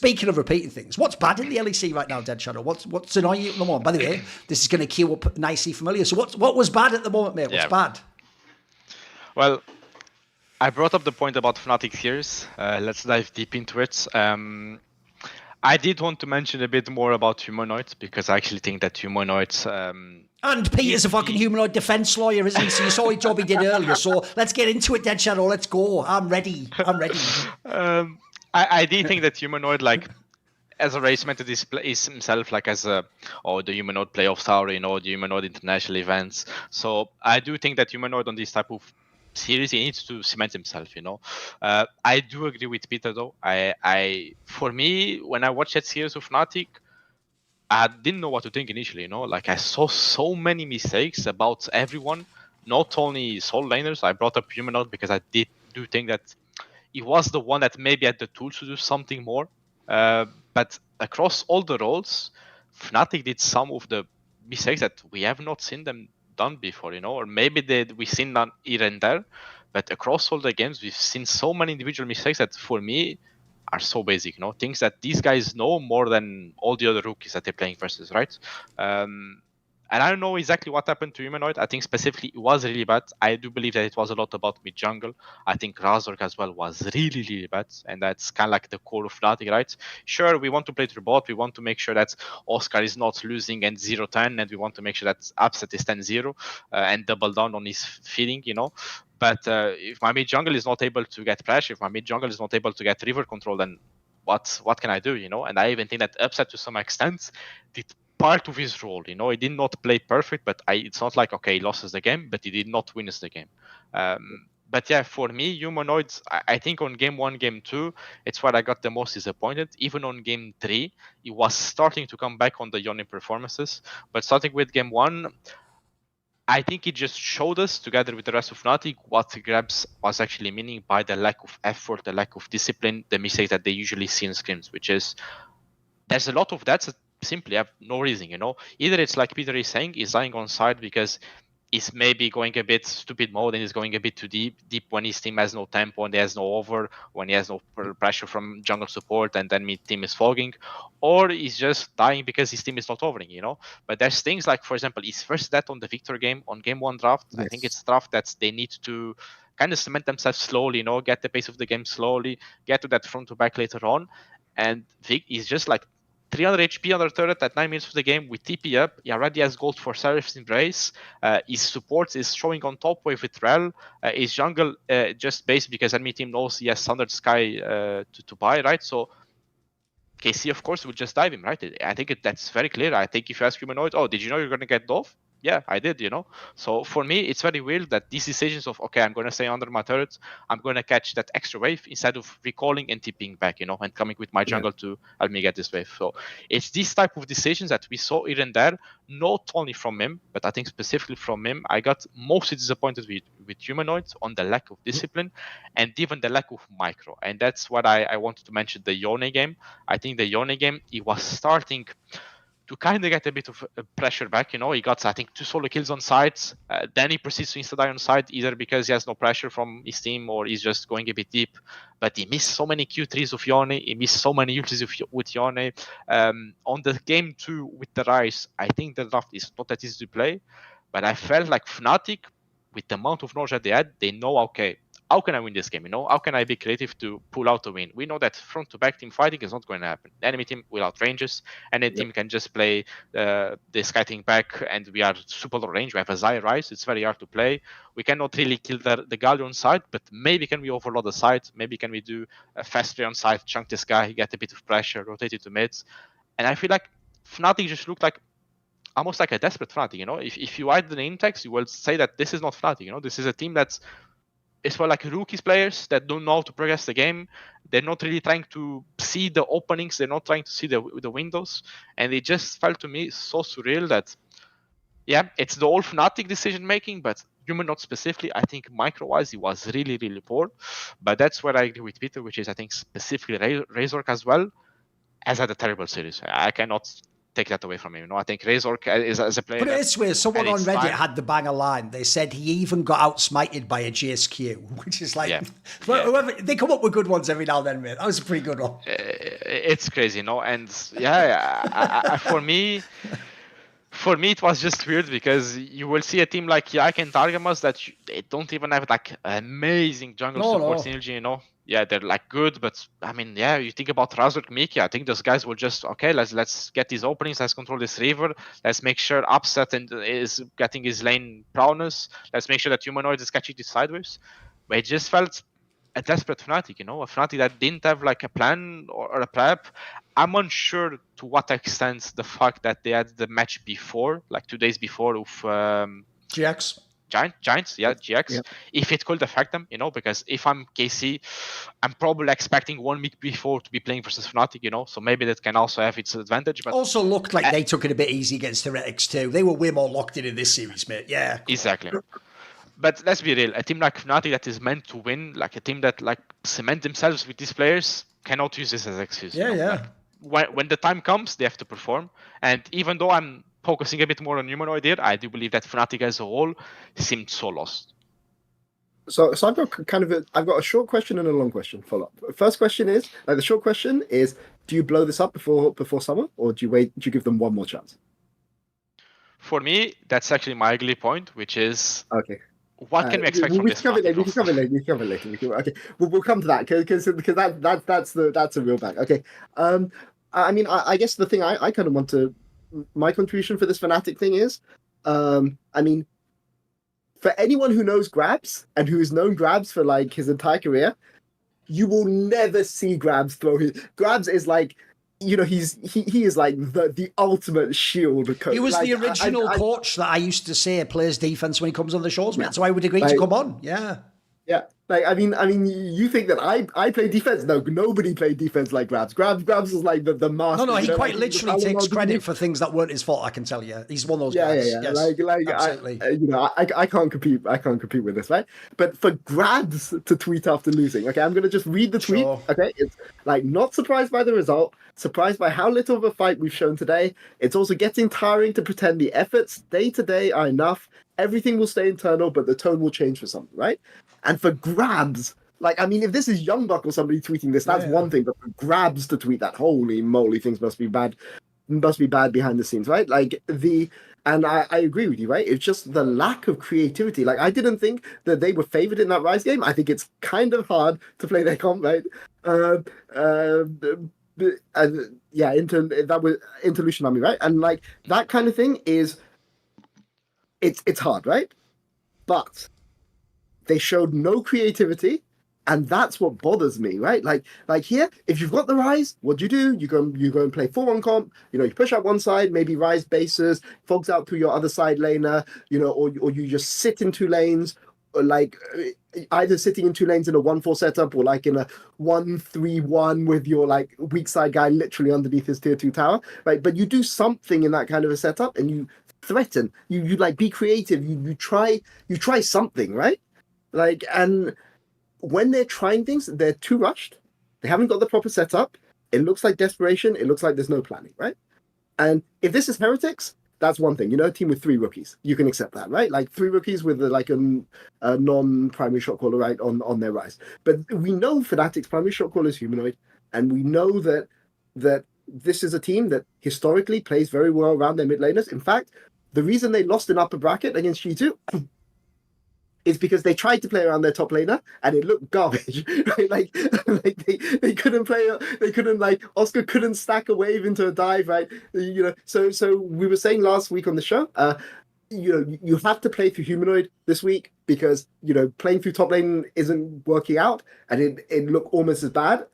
speaking of repeating things, what's bad in the LEC right now, Dead Shadow? What's annoying you at the moment? By the way, this is going to queue up nicely familiar. So what was bad at the moment, mate? What's bad? Well, I brought up the point about Fnatic Series. Let's dive deep into it. I did want to mention a bit more about Humanoid, because I actually think that Humanoid... and Peter's a fucking humanoid defense lawyer, isn't he? So you saw his job he did earlier. So let's get into it, Dead Shadow. Let's go. I'm ready. I did think that Humanoid, like, as a race method, is himself like as the Humanoid playoff Thorin, the Humanoid international events. So I do think that Humanoid on this type of series, he needs to cement himself. I do agree with Peter though. For me, when I watched that series of Fnatic, I didn't know what to think initially. Like, I saw so many mistakes about everyone, not only soul laners. I brought up Humanoid because I do think that he was the one that maybe had the tools to do something more. But across all the roles, Fnatic did some of the mistakes that we have not seen them done before, or maybe we've seen them here and there. But across all the games, we've seen so many individual mistakes that for me are so basic, things that these guys know more than all the other rookies that they're playing versus, right? And I don't know exactly what happened to Humanoid. I think specifically it was really bad. I do believe that it was a lot about mid jungle. I think Razork as well was really, really bad. And that's kind of like the core of Fnatic, right? Sure, we want to play through bot. We want to make sure that Oscar is not losing and 0-10. And we want to make sure that Upset is 10-0 and double down on his feeding, But if my mid jungle is not able to get pressure, if my mid jungle is not able to get river control, then what can I do, And I even think that Upset to some extent did part of his role. He did not play perfect, but it's not like, okay, he lost the game, but he did not win the game. But yeah, for me, Humanoids, I think on game 1, game 2, it's where I got the most disappointed. Even on game 3, he was starting to come back on the Yone performances. But starting with game 1, I think it just showed us, together with the rest of Fnatic, what Grabs was actually meaning by the lack of effort, the lack of discipline, the mistakes that they usually see in scrims, which is, there's a lot of that simply have no reason, Either it's like Peter is saying, he's dying on side because he's maybe going a bit stupid mode and he's going a bit too deep when his team has no tempo and he has no over, when he has no pressure from jungle support and then mid team is fogging, or he's just dying because his team is not overing, But there's things like, for example, his first death on the Victor game, on game 1 draft, yes. I think it's draft that they need to kind of cement themselves slowly, get the pace of the game slowly, get to that front to back later on. And Vic is just like 300 HP on the turret at 9 minutes of the game with TP up. He already has gold for Seraph's Embrace. His support is showing on top wave with Rel. His jungle just based because enemy team knows he has Sundered Sky to buy, right? So KC, of course, will just dive him, right? I think that's very clear. I think if you ask Humanoid, did you know you're going to get Dove? Yeah, I did, So for me, it's very weird that these decisions of, okay, I'm going to stay under my turret, I'm going to catch that extra wave instead of recalling and tipping back, and coming with my jungle to help me get this wave. So it's these type of decisions that we saw here and there, not only from him, but I think specifically from him. I got mostly disappointed with Humanoids on the lack of discipline and even the lack of micro. And that's what I wanted to mention, the Yone game. I think the Yone game, he was starting to kind of get a bit of pressure back. He got, I think, 2 solo kills on sides. Then he proceeds to insta-die on side, either because he has no pressure from his team or he's just going a bit deep. But he missed so many Q3s of Yone. He missed so many ultis with Yone. On the game 2 with the Rise, I think the draft is not that easy to play. But I felt like Fnatic, with the amount of knowledge that they had, they know, okay, how can I win this game? How can I be creative to pull out a win? We know that front to back team fighting is not going to happen. The enemy team will outrange, and the team can just play the skyting back, and we are super low range. We have a Zai Rise. It's very hard to play. We cannot really kill the Galleon side, but maybe can we overload the side? Maybe can we do a fast play on side, chunk this guy, get a bit of pressure, rotate it to mids? And I feel like Fnatic just looked like almost like a desperate Fnatic. If you write the name tags, you will say that this is not Fnatic. This is a team that's it's for like rookies players that don't know how to progress the game. They're not really trying to see the openings. They're not trying to see the windows. And it just felt to me so surreal that, yeah, it's the old Fnatic decision making, but Humanoid specifically, I think micro-wise, he was really, really poor. But that's where I agree with Peter, which is I think specifically Razork as well has had a terrible series. I cannot take that away from him. I think Razork is as a player. But it's weird. Someone on Reddit had the banger line. They said he even got outsmited by a GSQ, which is like, whoever, they come up with good ones every now and then, mate. That was a pretty good one. it's crazy, and for me, it was just weird because you will see a team like Yike and Targamas that they don't even have like amazing jungle support synergy, Yeah, they're like good, but I mean, you think about Razork, Miki, I think those guys will just, okay, let's get these openings, let's control this river, let's make sure Upset is getting his lane prowess, let's make sure that Humanoid is catching these sideways. But it just felt a desperate Fnatic, a Fnatic that didn't have like a plan or a prep. I'm unsure to what extent the fact that they had the match before, like 2 days before, with GX. Giants, GX, if it could affect them, because if I'm KC, I'm probably expecting 1 week before to be playing versus Fnatic, so maybe that can also have its advantage. But also looked like they took it a bit easy against Heretics too. They were way more locked in this series, mate. Yeah, exactly. But let's be real, a team like Fnatic that is meant to win, like a team that like cement themselves with these players, cannot use this as an excuse. Yeah. Like, when the time comes, they have to perform. And even though I'm focusing a bit more on Humanoid here, I do believe that Fnatic as a whole seemed so lost. So I've got a short question and a long question follow up. First question is, the short question is, do you blow this up before summer, or do you give them one more chance? For me, that's actually my ugly point, which is okay. What can we expect from this? We can cover it later. Okay, we'll come to that because that's a real bang. Okay, I mean, I guess the thing I kind of want to, my contribution for this Fnatic thing is, I mean, for anyone who knows Grabs and who has known Grabs for like his entire career, you will never see Grabs throw his. Grabs is like, he is like the ultimate shield coach. He was the original coach that I used to say plays defense when he comes on the shows, man. So I would agree to come on. Yeah. Yeah. Like, I mean, you think that I play defense? No, nobody played defense like Grabs. Grabs is like the master. No, he quite literally takes credit for things that weren't his fault. I can tell you, he's one of those guys. Yeah. Yes, absolutely. I can't compete. I can't compete with this, right? But for Grabs to tweet after losing, okay, I'm gonna just read the tweet. Sure. Okay, it's like, not surprised by the result, surprised by how little of a fight we've shown today. It's also getting tiring to pretend the efforts day to day are enough. Everything will stay internal, but the tone will change for something, right? And for Grabs, like, I mean, if this is Youngbuck or somebody tweeting this, that's one thing. But for Grabs to tweet that, holy moly, things must be bad behind the scenes, right? Like and I agree with you, right? It's just the lack of creativity. Like, I didn't think that they were favored in that Rise game. I think it's kind of hard to play their comp, right? That was Interlution on me, right? And like that kind of thing is, it's hard, right? But they showed no creativity, and that's what bothers me, right? Like here, if you've got the Rise, what do? You go and play 4-1 comp. You push out one side, maybe Rise bases, fogs out through your other side laner, or you just sit in 2 lanes, or like either sitting in 2 lanes in a 1-4 setup, or like in a 1-3-1 with your like weak side guy literally underneath his tier 2 tower, right? But you do something in that kind of a setup, and you threaten, you like be creative, you try something, right? Like, and when they're trying things, they're too rushed. They haven't got the proper setup. It looks like desperation. It looks like there's no planning, right? And if this is Heretics, that's one thing. A team with 3 rookies, you can accept that, right? Like 3 rookies with like a non-primary shot caller, right, on their Rise. But we know Fnatic's primary shot caller is Humanoid, and we know that this is a team that historically plays very well around their mid laners. In fact, the reason they lost in upper bracket against G2 is because they tried to play around their top laner and it looked garbage. Right? Like they couldn't play. They couldn't, like, Oscar couldn't stack a wave into a dive, right? So we were saying last week on the show, you have to play through Humanoid this week because playing through top lane isn't working out, and it looked almost as bad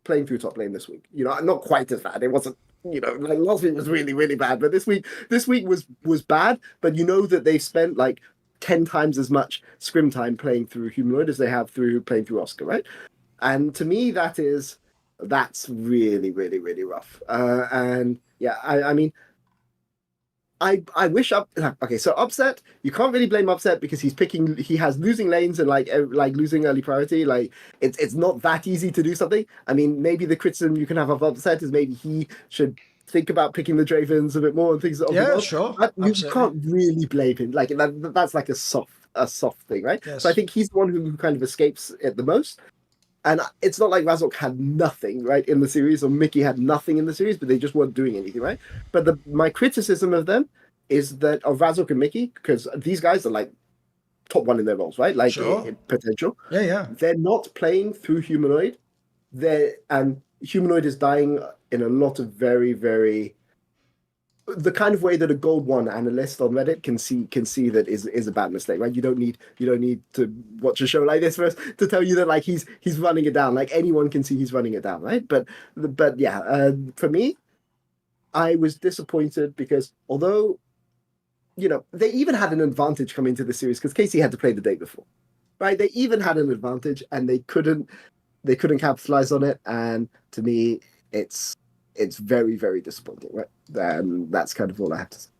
playing through top lane this week. Not quite as bad. It wasn't. Like last week was really, really bad, but this week was bad. But that they've spent like 10 times as much scrim time playing through Humanoid as they have playing through Oscar, right? And to me, that's really, really, really rough. And yeah, I mean, I wish so Upset, you can't really blame Upset because he has losing lanes and like losing early priority. Like it's not that easy to do something. I mean, maybe the criticism you can have of Upset is maybe he should think about picking the Dravens a bit more and things. Sure. You can't really blame him. Like that's like a soft thing, right? Yes. So I think he's the one who kind of escapes it the most. And it's not like Razok had nothing, right, in the series, or Mickey had nothing in the series, but they just weren't doing anything, right? But my criticism of them is that, of Razok and Mickey, because these guys are like top one in their roles, right? Like in potential. Yeah. They're not playing through Humanoid. And Humanoid is dying in a lot of very, very, the kind of way that a gold one analyst on Reddit can see that is a bad mistake, right? You don't need to watch a show like this first to tell you that like he's running it down. Like anyone can see he's running it down, right? But yeah, for me, I was disappointed because although, you know, they even had an advantage coming into the series because Casey had to play the day before, right? They even had an advantage and they couldn't capitalize on it. And to me, it's very, very disappointing, right? And that's kind of all I have to say.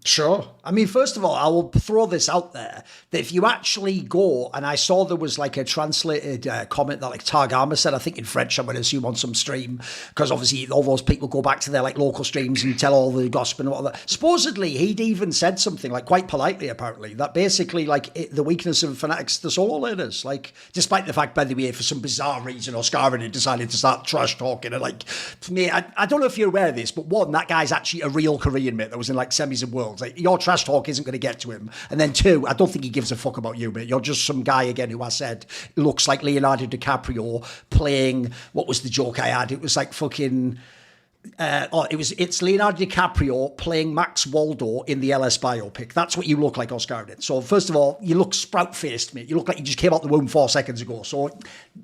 Sure. I mean, first of all, I will throw this out there that if you actually go, and I saw there was like a translated comment that like Targama said, I think in French, I'm going to assume on some stream, because obviously all those people go back to their like local streams and tell all the gossip and all that. Supposedly, he'd even said something like quite politely, apparently, that basically like the weakness of Fnatic's the solo laners, like despite the fact, by the way, for some bizarre reason, Oscarin had decided to start trash talking. And like, for me, I don't know if you're aware of this, but one, that guy's actually a real Korean mate that was in like semis and worlds. Like, your trash talk isn't going to get to him. And then two, I don't think he gives a fuck about you, mate. You're just some guy, again, who I said looks like Leonardo DiCaprio playing, what was the joke I had? It was like fucking... it's Leonardo DiCaprio playing Max Waldo in the LS biopic. That's what you look like, Oscar did. So first of all, you look sprout-faced, mate. You look like you just came out the womb 4 seconds ago. So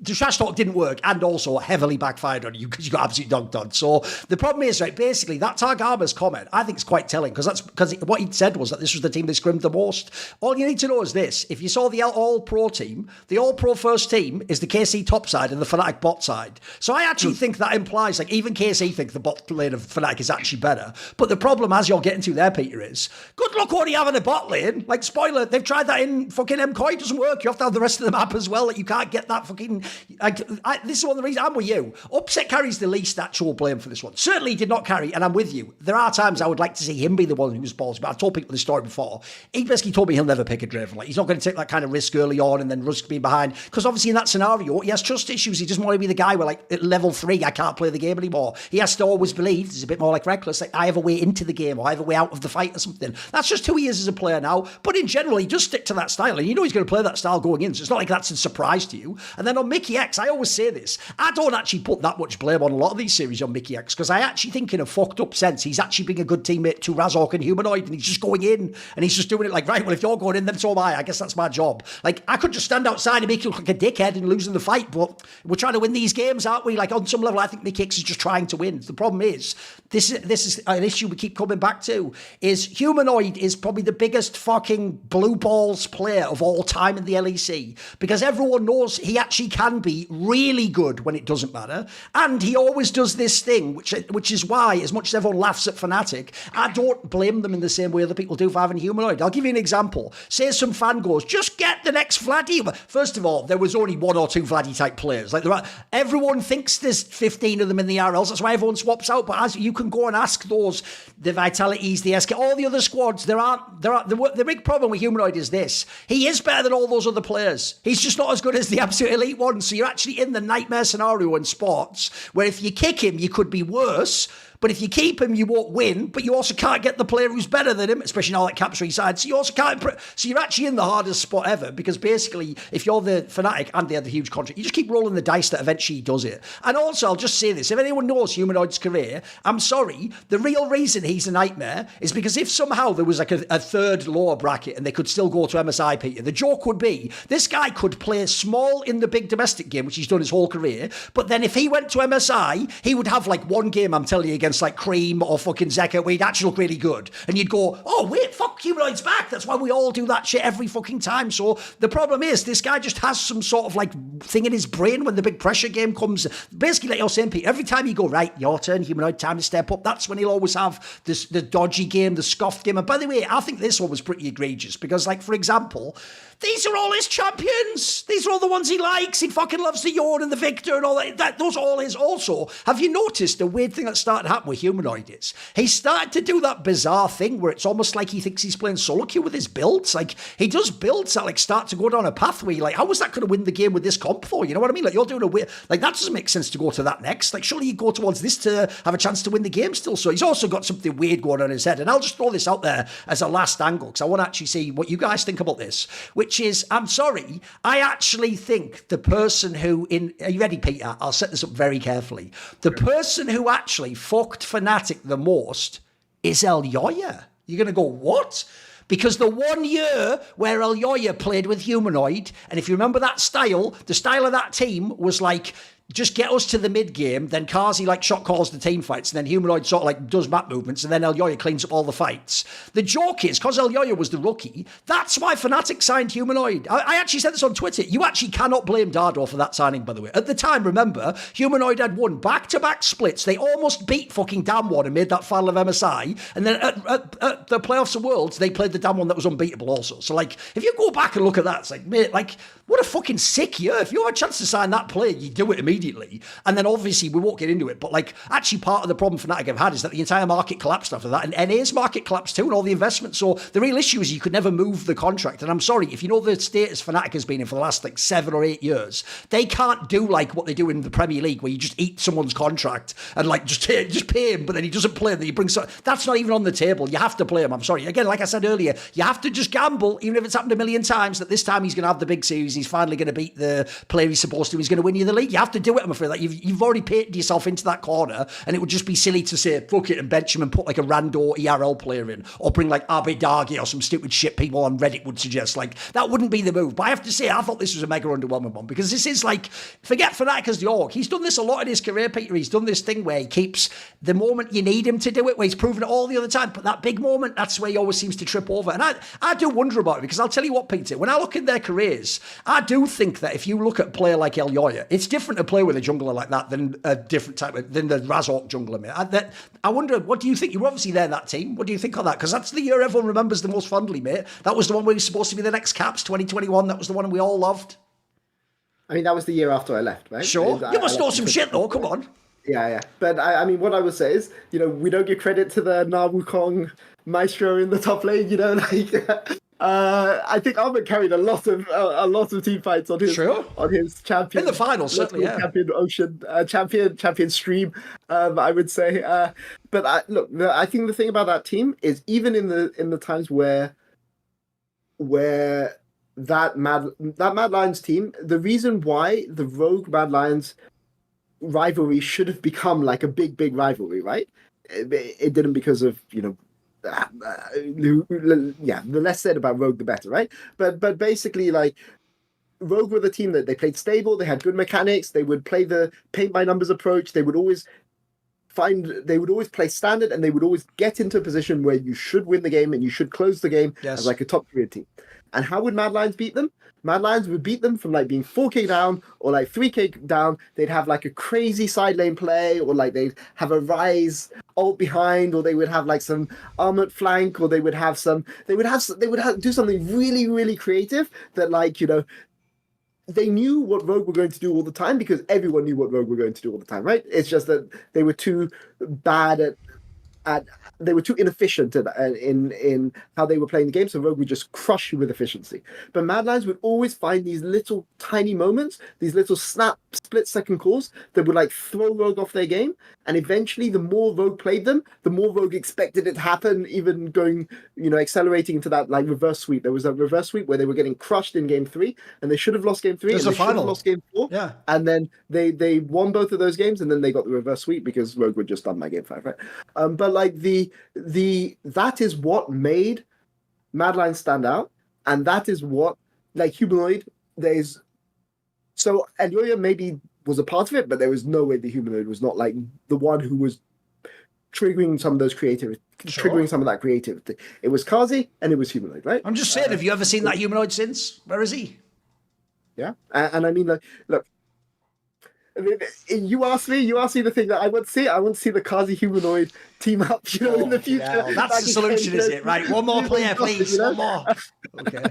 the trash talk didn't work, and also heavily backfired on you because you got absolutely dunked on. So the problem is, right, basically, that Targama's comment, I think is quite telling, because what he'd said was that this was the team they scrimmed the most. All you need to know is this. If you saw the All-Pro team, the All-Pro first team is the KC top side and the Fnatic bot side. So I actually think that implies, like, even KC think the bot lane of Fnatic is actually better. But the problem, as you're getting to there, Peter, is good luck already having a bot lane. Like, spoiler, they've tried that in fucking MCOI. It doesn't work. You have to have the rest of the map as well. Like, you can't get that fucking... this is one of the reasons I'm with you. Upset carries the least actual blame for this one. Certainly did not carry, and I'm with you. There are times I would like to see him be the one who's balls, but I've told people this story before. He basically told me he'll never pick a Draven. Like, he's not going to take that kind of risk early on and then risk being behind. Because obviously in that scenario, he has trust issues. He doesn't want to be the guy where, like, at level 3, I can't play the game anymore. He has to always believe, this is a bit more like Reckless, like I have a way into the game or I have a way out of the fight or something. That's just who he is as a player now. But in general, he does stick to that style, and you know he's going to play that style going in, so it's not like that's a surprise to you. And then on Mickey X, I always say this, I don't actually put that much blame on a lot of these series on Mickey X, because I actually think in a fucked up sense, he's actually being a good teammate to Razok and Humanoid, and he's just going in, and he's just doing it like, right, well, if you're going in, then so am I guess that's my job. Like, I could just stand outside and make you look like a dickhead and losing the fight, but we're trying to win these games, aren't we? Like, on some level, I think Mickey X is just trying to win. The problem is, this is an issue we keep coming back to, is Humanoid is probably the biggest fucking blue balls player of all time in the LEC, because everyone knows he actually can be really good when it doesn't matter, and he always does this thing, which is why, as much as everyone laughs at Fnatic, I don't blame them in the same way other people do for having Humanoid. I'll give you an example. Say some fan goes, just get the next Vladdy. First of all, there was only 1 or 2 Vladdy type players. Like, everyone thinks there's 15 of them in the RLs, that's why everyone swaps out, but as you can go and ask those, the Vitalities, the SK, all the other squads, the big problem with Humanoid is this: he is better than all those other players. He's just not as good as the absolute elite ones. So you're actually in the nightmare scenario in sports where if you kick him, you could be worse. But if you keep him, you won't win. But you also can't get the player who's better than him, especially now that Cap's reside. So you also can't. So you're actually in the hardest spot ever, because basically, if you're the Fnatic and they had the huge contract, you just keep rolling the dice that eventually he does it. And also, I'll just say this: if anyone knows Humanoid's career, I'm sorry. The real reason he's a nightmare is because if somehow there was like a third lower bracket and they could still go to MSI, Peter, the joke would be this guy could play small in the big domestic game, which he's done his whole career. But then if he went to MSI, he would have like one game, I'm telling you, against like Cream or fucking Zeka, where he'd actually look really good. And you'd go, oh, wait, fuck, Humanoid's back. That's why we all do that shit every fucking time. So the problem is, this guy just has some sort of like thing in his brain when the big pressure game comes. Basically, like you're saying, Pete, every time you go, right, your turn, Humanoid, time to step up, that's when he'll always have the dodgy game, the scoffed game. And by the way, I think this one was pretty egregious because, like, for example, These are all his champions. These are all the ones he likes. He fucking loves the Yorn and the Victor and all that. Those are all his. Also, have you noticed a weird thing that started to happen with Humanoid is he started to do that bizarre thing where it's almost like he thinks he's playing solo queue with his builds. Like, he does builds that, like, start to go down a pathway. Like, how was that going to win the game with this comp for? You know what I mean? Like, you're doing a weird... Like, that doesn't make sense to go to that next. Like, surely you go towards this to have a chance to win the game still. So he's also got something weird going on in his head. And I'll just throw this out there as a last angle because I want to actually see what you guys think about this, which is, I'm sorry, I actually think the person who are you ready, Peter? I'll set this up very carefully. The person who actually fucked Fnatic the most is Elyoya. You're going to go, what? Because the 1 year where Elyoya played with Humanoid, and if you remember that style, the style of that team was like, just get us to the mid game, then Kazi like shot calls the team fights, and then Humanoid sort of like does map movements, and then Elyoya cleans up all the fights. The joke is, because Elyoya was the rookie, that's why Fnatic signed Humanoid. I actually said this on Twitter. You actually cannot blame Dardo for that signing, by the way. At the time, remember, Humanoid had won back-to-back splits. They almost beat fucking Damwon and made that final of MSI, and then at the playoffs of Worlds, they played the Damwon that was unbeatable also. So, like, if you go back and look at that, it's like, mate, like, what a fucking sick year. If you have a chance to sign that player, you do it immediately. And then obviously we won't get into it, but like actually part of the problem Fnatic have had is that the entire market collapsed after that, and NA's market collapsed too, and all the investment. So the real issue is you could never move the contract. And I'm sorry, if you know the status Fnatic has been in for the last like 7 or 8 years, they can't do like what they do in the Premier League, where you just eat someone's contract and like just pay him, but then he doesn't play. Then you bring that's not even on the table. You have to play him. I'm sorry. Again, like I said earlier, you have to just gamble, even if it's happened a million times, that this time he's going to have the big series. He's finally going to beat the player he's supposed to. He's going to win you the league. You have to do it. I'm afraid that you've already painted yourself into that corner, and it would just be silly to say fuck it and bench him and put like a rando ERL player in, or bring like Abidagi or some stupid shit people on Reddit would suggest. Like, that wouldn't be the move. But I have to say, I thought this was a mega underwhelming one, because this is like, forget Fnatic as the org. He's done this a lot in his career, Peter. He's done this thing where he keeps the moment you need him to do it, where he's proven it all the other time. But that big moment, that's where he always seems to trip over. And I do wonder about it, because I'll tell you what, Peter, when I look at their careers, I do think that if you look at a player like Elyoya, it's different to play with a jungler like that than a different type of, than the Razork jungler, mate. I wonder, what do you think? You were obviously there in that team. What do you think of that? Because that's the year everyone remembers the most fondly, mate. That was the one where he was supposed to be the next Caps 2021. That was the one we all loved. I mean, that was the year after I left, right? Sure. You must know some shit, though. Come on. Yeah. But I mean, what I would say is, we don't give credit to the Na Wukong maestro in the top lane, like... I think Albert carried a lot of team fights on his champion in the finals, certainly, yeah. Champion Ocean, champion Stream, I would say. But I think the thing about that team is, even in the times where that Mad Lions team, the reason why the Rogue Mad Lions rivalry should have become like a big rivalry, right? It didn't, because of the less said about Rogue, the better, right? But basically, like, Rogue were the team that they played stable, they had good mechanics, they would play the paint by numbers approach, they would always play standard, and they would always get into a position where you should win the game and you should close the game as like a top tier team. And how would Mad Lions beat them? Mad Lions would beat them from like being 4k down or like 3k down. They'd have like a crazy side lane play, or like they'd have a Rise ult behind, or they would have like some armored flank, or they would do something really, really creative that, like, they knew what Rogue were going to do all the time, because everyone knew what Rogue were going to do all the time, right? It's just that they were too bad they were too inefficient in how they were playing the game, so Rogue would just crush you with efficiency. But Mad Lions would always find these little tiny moments, these little split-second calls that would like throw Rogue off their game, and eventually the more Rogue played them, the more Rogue expected it to happen, even going, accelerating into that like reverse sweep. There was a reverse sweep where they were getting crushed in game 3, and they should have lost game 3, and they should have lost game 4, and then they won both of those games, and then they got the reverse sweep because Rogue would just done by game 5, right? But like that is what made Mad Lions stand out, and that is what, like, Humanoid, so Elyoya maybe was a part of it, but there was no way the Humanoid was not like the one who was triggering some of those triggering some of that creativity. It was Kazi and it was Humanoid, right? I'm just saying, have you ever seen that Humanoid since? Where is he? Yeah, and I mean, like, look, you asked me the thing that I want to see. I want to see the Kazi Humanoid team up, in the future. Yeah. That's the solution, is it? Right, one more player, please. One more. Okay.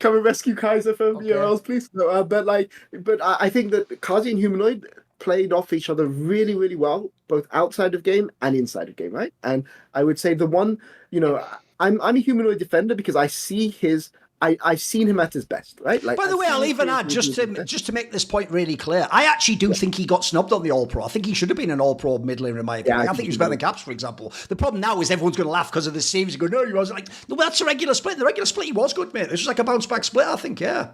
come and rescue Kaiser from Okay. ERLs, please. No, but I think that Kazi and Humanoid played off each other really, really well, both outside of game and inside of game, right? And I would say the one, I'm a Humanoid defender because I see I've seen him at his best, right? Like, By the way, I'll even add, just to make this point really clear, I actually do think he got snubbed on the All-Pro. I think he should have been an All-Pro mid laner in my opinion. I think he was better than Caps, for example. The problem now is everyone's going to laugh because of the series and go, no, he wasn't. Like, no, that's a regular split. The regular split, he was good, mate. It was like a bounce-back split, I think, yeah.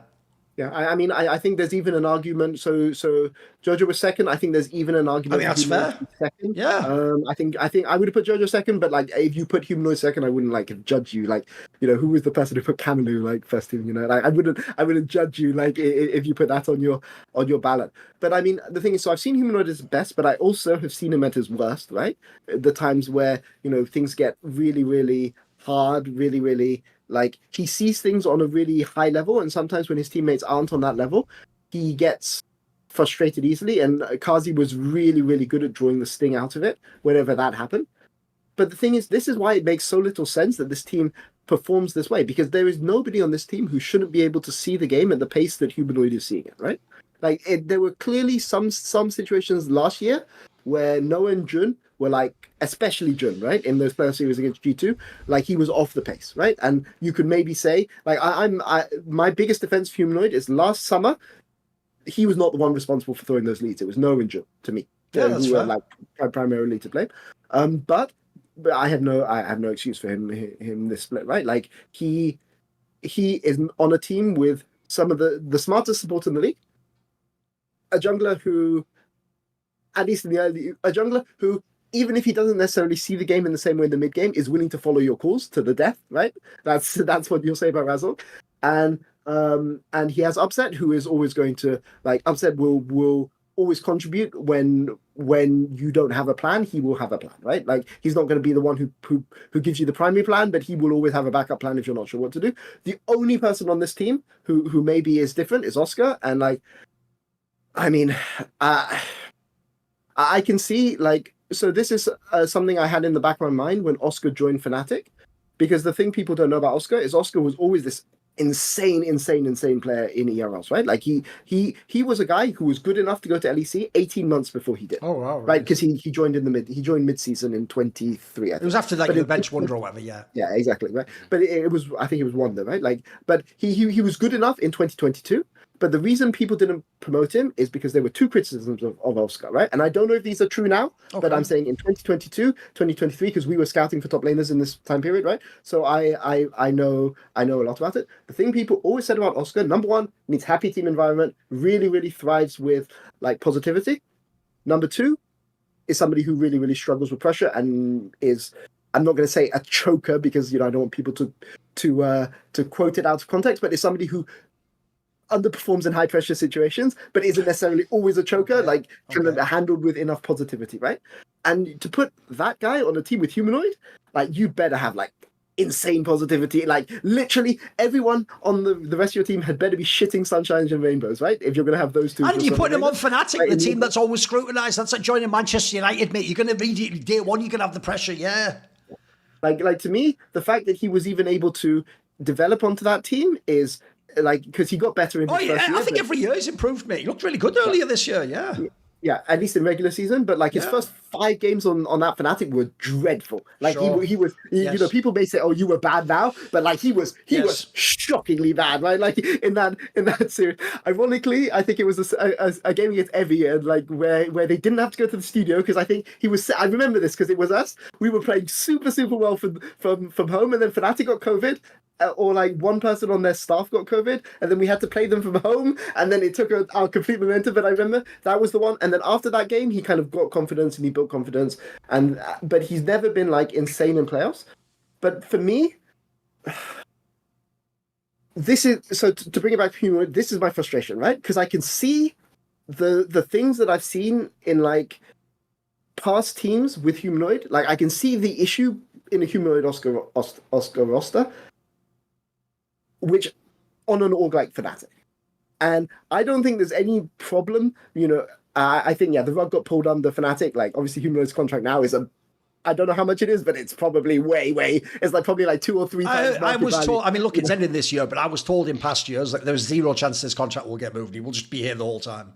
Yeah, I mean, I think there's even an argument. So Jojo was second. I think there's even an argument. I think that's fair. Second. Yeah. I think I would have put Jojo second, but like if you put Humanoid second, I wouldn't like judge you. Like, who was the person who put Kamalu like first team? Like, I wouldn't judge you like if you put that on your ballot. But I mean, the thing is, so I've seen Humanoid at his best, but I also have seen him at his worst. Right, the times where things get really, really hard, really, really. Like, he sees things on a really high level, and sometimes when his teammates aren't on that level, he gets frustrated easily. And Kazi was really, really good at drawing the sting out of it whenever that happened. But the thing is, this is why it makes so little sense that this team performs this way, because there is nobody on this team who shouldn't be able to see the game at the pace that Humanoid is seeing it, right? Like, there were clearly some situations last year where Noah and Jun were like, especially Jun, right, in those playoff series against G2, like he was off the pace, right? And you could maybe say, like, my biggest defense of Humanoid is last summer, he was not the one responsible for throwing those leads. It was Noah and Jun, to me. Yeah, that's who fair. were like primarily to blame. But I have no excuse for him this split, right? Like, he is on a team with some of the smartest support in the league, a jungler who, at least in the early, a jungler who, even if he doesn't necessarily see the game in the same way in the mid game, is willing to follow your calls to the death, right? That's what you'll say about Razzle. And he has Upset, who is always going to, like, Upset will always contribute when you don't have a plan. He will have a plan, right? Like, he's not going to be the one who gives you the primary plan, but he will always have a backup plan if you're not sure what to do. The only person on this team who maybe is different is Oscar, and like, I mean, I can see, like, so this is something I had in the back of my mind when Oscar joined Fnatic, because the thing people don't know about Oscar is Oscar was always this insane player in ERLs, right? Like, he was a guy who was good enough to go to LEC 18 months before he did. Oh, wow. Right, because he joined mid-season in 23, I think. It was after that, the bench wonder or whatever, yeah. Yeah, exactly, right? But it was, I think it was Wonder, right? Like, but he was good enough in 2022. But the reason people didn't promote him is because there were two criticisms of Oscar, right? And I don't know if these are true now, but I'm saying in 2022, 2023, because we were scouting for top laners in this time period, right? So I know a lot about it. The thing people always said about Oscar, number one, needs happy team environment, really, really thrives with like positivity. Number two is somebody who really, really struggles with pressure and is, I'm not going to say a choker because, I don't want people to quote it out of context, but is somebody who underperforms in high pressure situations, but isn't necessarily always a choker, handled with enough positivity, right? And to put that guy on a team with Humanoid, like, you better have like insane positivity. Like, literally everyone on the rest of your team had better be shitting sunshines and rainbows, right? If you're going to have those two. And you put him on Fnatic, right, the team that's always scrutinised. That's like joining Manchester United, mate. You're going to immediately, day one, you're going to have the pressure, yeah. Like to me, the fact that he was even able to develop onto that team is, like, because he got better in his first year. I think every year he's improved, mate. He looked really good earlier this year, yeah. Yeah, at least in regular season, but like his first 5 games on that Fnatic were dreadful. Like, he was, people may say, "Oh, you were bad now," but like he was shockingly bad, right? Like in that series. Ironically, I think it was a game against Evie, and like where they didn't have to go to the studio because I think he was. I remember this because it was us. We were playing super well from home, and then Fnatic got COVID. Or like one person on their staff got COVID, and then we had to play them from home, and then it took our complete momentum. But I remember that was the one. And then after that game, he kind of got confidence and he built confidence. And but he's never been like insane in playoffs. But for me, this is so to bring it back to Humanoid. This is my frustration, right? Because I can see the things that I've seen in like past teams with Humanoid. Like, I can see the issue in a Humanoid Oscar roster, which on an org like Fnatic. And I don't think there's any problem, I think, the rug got pulled under Fnatic. Like, obviously, Humanoid's contract now is a I don't know how much it is, but it's probably way. It's like probably like 2 or 3 times. I was told. I mean, look, it's ending this year, but I was told in past years that there's 0 chance this contract will get moved. He will just be here the whole time.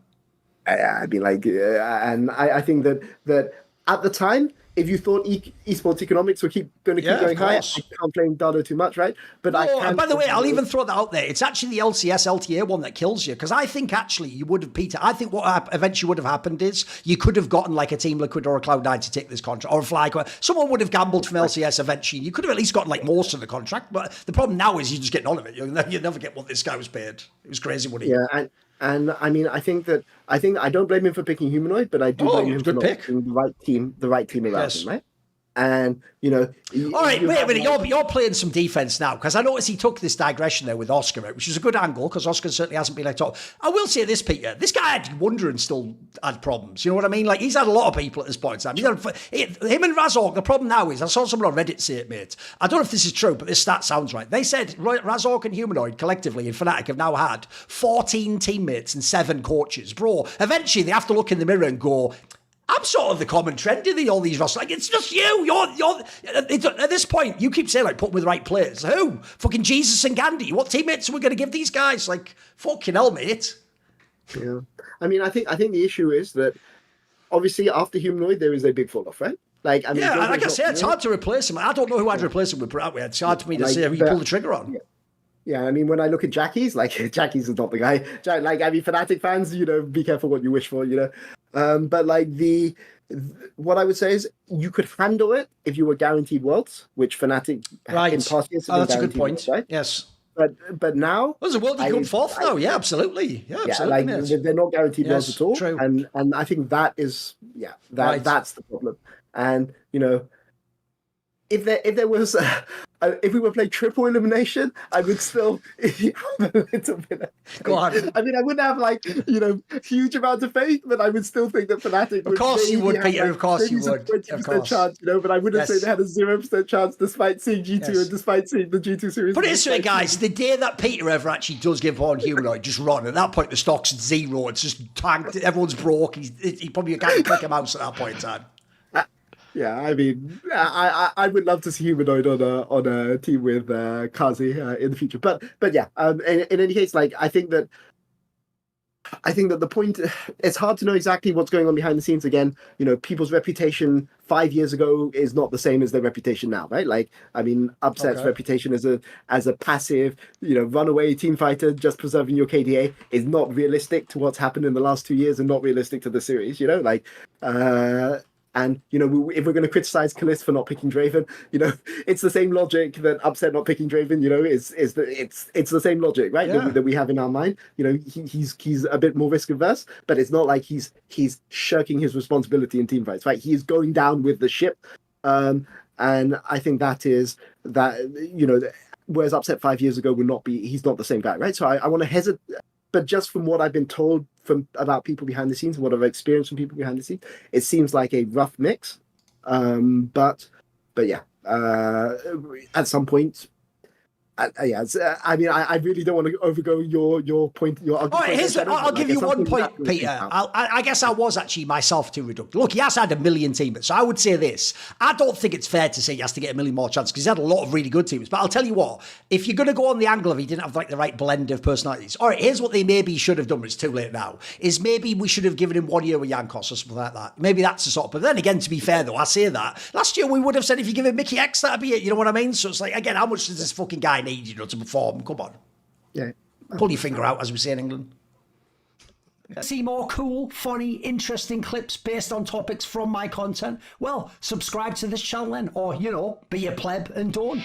I'd be like, and I think that at the time, if you thought esports economics would going to keep going high, I can't blame Dado too much, right? But and by the way, I'll even throw that out there. It's actually the LCS LTA one that kills you, because I think actually you would have, Peter. I think what eventually would have happened is you could have gotten like a Team Liquid or a Cloud9 to take this contract, or a Fly. Someone would have gambled from LCS eventually. You could have at least gotten like most of the contract, but the problem now is you're just getting none of it. You never get what this guy was paid. It was crazy money. Yeah, and I mean, I think I don't blame him for picking Humanoid, but I do blame him for not picking the right team around him, right? And all right, wait a minute. You're playing some defense now, because I noticed he took this digression there with Oscar, right, which is a good angle, because Oscar certainly hasn't been like top. I will say this, Peter. This guy had Wonder and still had problems. You know what I mean? Like, he's had a lot of people at this point in time. Him and Razork. The problem now is, I saw someone on Reddit say it, mate. I don't know if this is true, but this stat sounds right. They said Razork and Humanoid collectively in Fnatic have now had 14 teammates and 7 coaches. Bro, eventually they have to look in the mirror and go, I'm sort of the common trend in all these rosters. Like, it's just you. You're at this point, you keep saying, like, put with the right players. Who? Fucking Jesus and Gandhi. What teammates are we going to give these guys? Like, fucking hell, mate. Yeah. I mean, I think the issue is that, obviously, after Humanoid, there is a big fall-off, right? Like, I mean, yeah, like I said, it's hard to replace him. I don't know who I'd replace him with, but it's hard for me to say who you pull the trigger on. Yeah, I mean, when I look at Jackie's, like, Jackie's is not the guy. Like, I mean, Fnatic fans, be careful what you wish for, But, like, what I would say is you could handle it if you were guaranteed worlds, which Fnatic in past years have been that's a good point. Worlds, right? Yes. But now... There's a world you come fourth, though. Yeah, absolutely. Yeah, absolutely. Like, they're not guaranteed worlds at all. True. And I think that is, that's the problem. And, if there was, if we were playing triple elimination, I would still have a little bit. Go on. I mean, I wouldn't have huge amounts of faith, but I would still think that Fnatic. Of course you would, Peter. Of course you would. 20% chance, but I wouldn't say they had a 0% chance despite seeing G2 and despite seeing the G2 series. Put it this way, guys: the day that Peter ever actually does give on Humanoid, just run. At that point, the stock's 0. It's just tanked. Everyone's broke. He probably can't click a mouse at that point in time. Yeah, I mean, I would love to see Humanoid on a team with Kazi in the future, but yeah. In any case, like I think that the point, it's hard to know exactly what's going on behind the scenes. Again, people's reputation 5 years ago is not the same as their reputation now, right? Like, I mean, Upset's reputation as a passive, runaway team fighter, just preserving your KDA is not realistic to what's happened in the last 2 years and not realistic to the series, And if we're going to criticize Kalist for not picking Draven, it's the same logic that Upset not picking Draven. It's the same logic, right? Yeah. That we have in our mind. He's a bit more risk averse, but it's not like he's shirking his responsibility in team fights, right? He is going down with the ship, and I think whereas Upset 5 years ago he's not the same guy, right? So I want to hesitate. But just from what I've been told about people behind the scenes, and what I've experienced from people behind the scenes, it seems like a rough mix. But yeah, at some point, I mean, I really don't want to overgo your point. All right, I'll give you one point, Peter. I guess I was actually myself too reductive. Look, he has had 1 million teammates, so I would say this. I don't think it's fair to say he has to get 1 million more chances, because he's had a lot of really good teammates. But I'll tell you what, if you're going to go on the angle of he didn't have the right blend of personalities, all right, here's what they maybe should have done, but it's too late now, is maybe we should have given him 1 year with Jankos or something like that. Maybe that's the sort of, but then again, to be fair though, I say that. Last year we would have said if you give him Mickey X, that'd be it. You know what I mean? So it's like, again, how much does this fucking guy need, to perform? Come on. Yeah. Pull your finger out, as we say in England. See more cool, funny, interesting clips based on topics from my content? Well, subscribe to this channel then, or, be a pleb and don't.